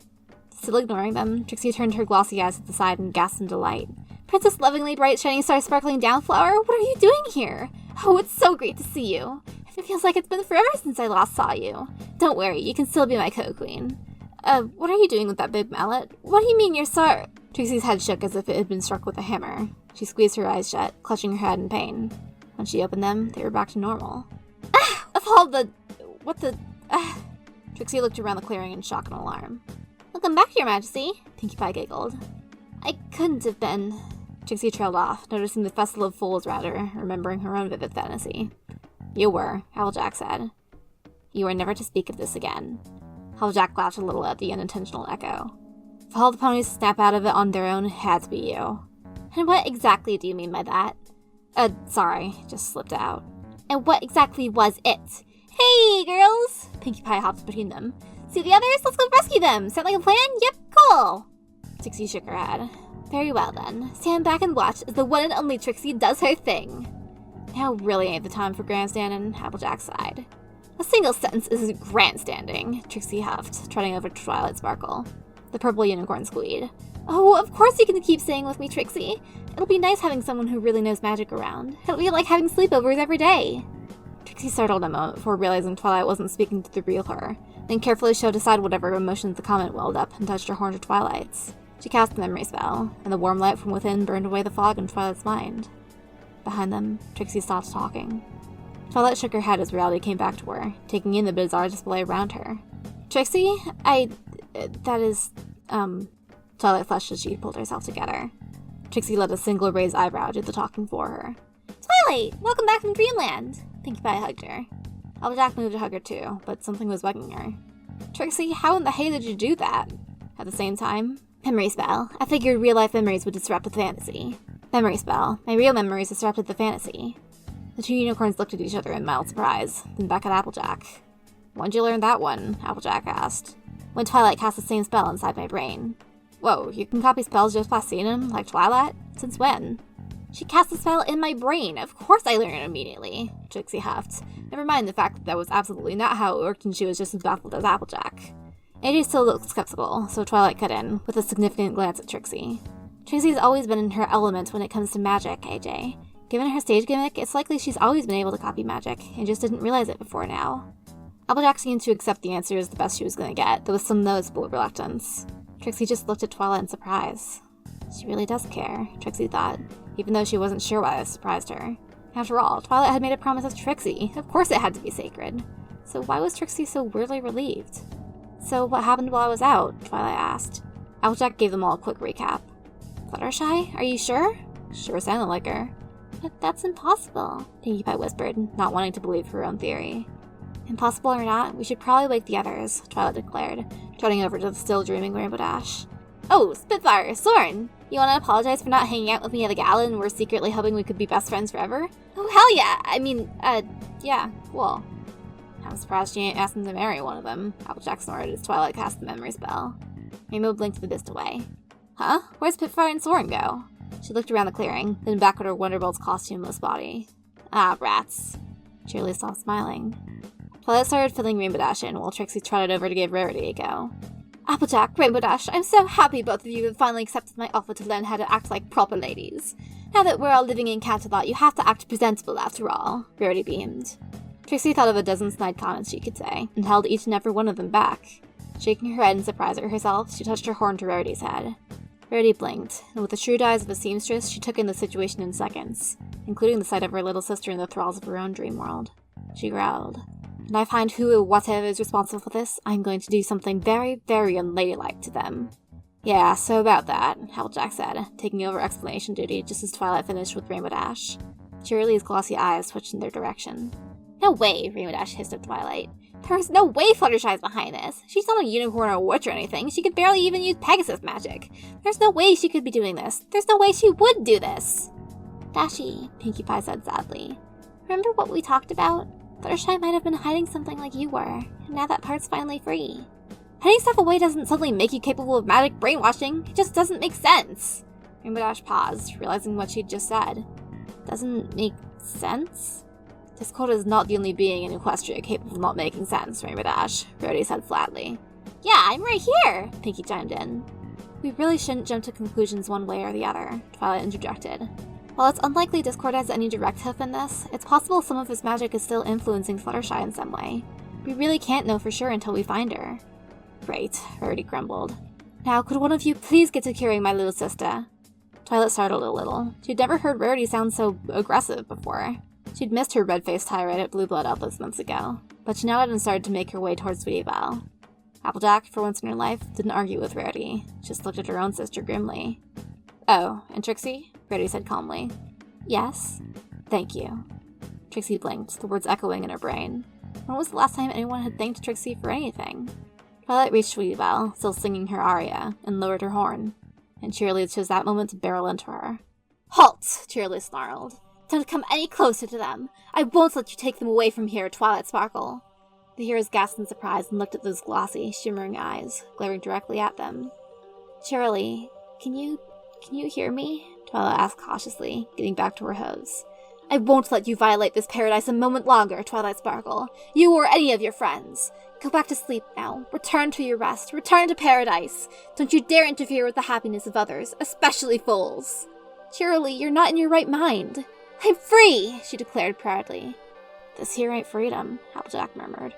Still ignoring them, Trixie turned her glossy eyes to the side and gasped in delight. Princess Lovingly Bright Shining Star Sparkling Downflower, what are you doing here? Oh, it's so great to see you. It feels like it's been forever since I last saw you. Don't worry, you can still be my co-queen. What are you doing with that big mallet? What do you mean you're sorry? Trixie's head shook as if it had been struck with a hammer. She squeezed her eyes shut, clutching her head in pain. When she opened them, they were back to normal. Ah! Of all the... What the... Trixie looked around the clearing in shock and alarm. Welcome back, Your Majesty, Pinkie Pie giggled. I couldn't have been... Trixie trailed off, noticing the Festival of Fools rather, remembering her own vivid fantasy. You were, Applejack said. You are never to speak of this again. Applejack laughed a little at the unintentional echo. If all the ponies snap out of it on their own, it had to be you. And what exactly do you mean by that? Sorry, just slipped out. And what exactly was it? Hey, girls! Pinkie Pie hopped between them. See the others? Let's go rescue them! Sound like a plan? Yep, cool! Trixie shook her head. Very well then. Stand back and watch as the one and only Trixie does her thing. Now really ain't the time for grandstanding, Applejack sighed. A single sentence is grandstanding, Trixie huffed, trotting over to Twilight Sparkle. The purple unicorn squeaked. Oh, of course you can keep staying with me, Trixie. It'll be nice having someone who really knows magic around. It'll be like having sleepovers every day. Trixie startled a moment before realizing Twilight wasn't speaking to the real her, then carefully shoved aside whatever emotions the comment welled up and touched her horn to Twilight's. She cast the memory spell, and the warm light from within burned away the fog in Twilight's mind. Behind them, Trixie stopped talking. Twilight shook her head as reality came back to her, taking in the bizarre display around her. Trixie? Twilight flushed as she pulled herself together. Trixie let a single raised eyebrow do the talking for her. Twilight! Welcome back from Dreamland! Pinkie Pie hugged her. Applejack moved to hug her too, but something was bugging her. Trixie, how in the hay did you do that? At the same time, memory spell. I figured real-life memories would disrupt the fantasy. Memory spell. My real memories disrupted the fantasy. The two unicorns looked at each other in mild surprise, then back at Applejack. When'd you learn that one? Applejack asked. When Twilight cast the same spell inside my brain. Whoa, you can copy spells just by seeing them, like Twilight? Since when? She cast the spell in my brain. Of course I learned it immediately, Trixie huffed. Never mind the fact that that was absolutely not how it worked and she was just as baffled as Applejack. AJ still looked skeptical, so Twilight cut in, with a significant glance at Trixie. Trixie's always been in her element when it comes to magic, AJ. Given her stage gimmick, it's likely she's always been able to copy magic, and just didn't realize it before now. Applejack seemed to accept the answer as the best she was going to get, though with some noticeable reluctance. Trixie just looked at Twilight in surprise. She really does care, Trixie thought, even though she wasn't sure why this surprised her. After all, Twilight had made a promise of Trixie. Of course it had to be sacred. So why was Trixie so weirdly relieved? So what happened while I was out? Twilight asked. Applejack gave them all a quick recap. Fluttershy? Are you sure? Sure sounded like her. But that's impossible, Pinkie Pie whispered, not wanting to believe her own theory. Impossible or not, we should probably wake the others, Twilight declared, trotting over to the still dreaming Rainbow Dash. Oh, Spitfire, Soren! You want to apologize for not hanging out with me at the gala and we're secretly hoping we could be best friends forever? Oh, hell yeah! Yeah, cool. I'm surprised she ain't asking to marry one of them, Applejack snorted as Twilight cast the memory spell. Rainbow blinked the mist away. Huh? Where'd Spitfire and Soren go? She looked around the clearing, then back at her Wonderbolt's costumeless body. Ah, rats. Cheerily stopped smiling. Twilight started filling Rainbow Dash in while Trixie trotted over to give Rarity a go. Applejack, Rainbow Dash, I'm so happy both of you have finally accepted my offer to learn how to act like proper ladies. Now that we're all living in Canterlot, you have to act presentable after all, Rarity beamed. Trixie thought of a dozen snide comments she could say, and held each and every one of them back. Shaking her head in surprise at herself, she touched her horn to Rarity's head. Rarity blinked, and with the shrewd eyes of a seamstress, she took in the situation in seconds, including the sight of her little sister in the thralls of her own dream world. She growled, "And I find who or whatever is responsible for this, I'm going to do something very, very unladylike to them." "Yeah, so about that," Applejack said, taking over explanation duty just as Twilight finished with Rainbow Dash. Cheerily's glossy eyes switched in their direction. "No way," Rainbow Dash hissed at Twilight. "There's no way Fluttershy's behind this. She's not a unicorn or a witch or anything. She could barely even use Pegasus magic. There's no way she could be doing this. There's no way she would do this." "Dashy," Pinkie Pie said sadly. "Remember what we talked about? Fluttershy might have been hiding something like you were, and now that part's finally free." "Hiding stuff away doesn't suddenly make you capable of magic brainwashing. It just doesn't make sense." Rainbow Dash paused, realizing what she'd just said. "Doesn't make sense?" "Discord is not the only being in Equestria capable of not making sense, Rainbow Dash," Rarity said flatly. "Yeah, I'm right here," Pinkie chimed in. "We really shouldn't jump to conclusions one way or the other," Twilight interjected. "While it's unlikely Discord has any direct hoof in this, it's possible some of his magic is still influencing Fluttershy in some way. We really can't know for sure until we find her." "Great," Rarity grumbled. "Now, could one of you please get to curing my little sister?" Twilight startled a little. She'd never heard Rarity sound so aggressive before. She'd missed her red-faced tirade at Blue Blood Outpost months ago, but she nodded and started to make her way towards Sweetie Belle. Applejack, for once in her life, didn't argue with Rarity, just looked at her own sister grimly. "Oh, and Trixie?" Rarity said calmly. "Yes?" "Thank you." Trixie blinked, the words echoing in her brain. When was the last time anyone had thanked Trixie for anything? Twilight reached Sweetie Belle, still singing her aria, and lowered her horn, and Cheerily chose that moment to barrel into her. "Halt!" Cheerily snarled. "Don't come any closer to them! I won't let you take them away from here, Twilight Sparkle!" The heroes gasped in surprise and looked at those glossy, shimmering eyes, glaring directly at them. "Cheerily, can you hear me?" Twilight asked cautiously, getting back to her hose. "I won't let you violate this paradise a moment longer, Twilight Sparkle. You or any of your friends. Go back to sleep now. Return to your rest. Return to paradise. Don't you dare interfere with the happiness of others, especially fools." "Cheerily, you're not in your right mind." "I'm free!" she declared proudly. "This here ain't freedom," Applejack murmured.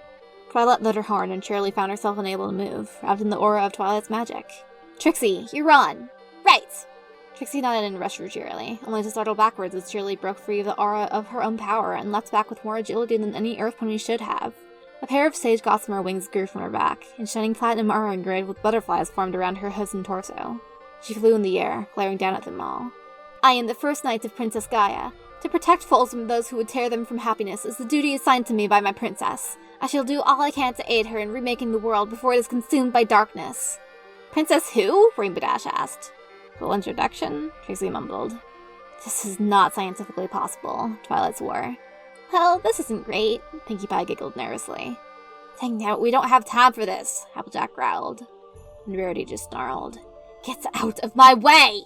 Twilight lit her horn and Cheerily found herself unable to move, wrapped in the aura of Twilight's magic. "Trixie, you're on!" "Right!" Trixie nodded and rushed for Cheerily, only to startle backwards as Cheerily broke free of the aura of her own power and leapt back with more agility than any earth pony should have. A pair of sage gossamer wings grew from her back, and shining platinum armor engraved with butterflies formed around her hooves and torso. She flew in the air, glaring down at them all. "I am the first knight of Princess Gaia. To protect fools from those who would tear them from happiness is the duty assigned to me by my princess. I shall do all I can to aid her in remaking the world before it is consumed by darkness." "Princess who?" Rainbow Dash asked. "Full introduction?" Trixie mumbled. "This is not scientifically possible," Twilight swore. "Well, this isn't great," Pinkie Pie giggled nervously. "Dang it, we don't have time for this," Applejack growled. And Rarity just snarled, "Get out of my way!"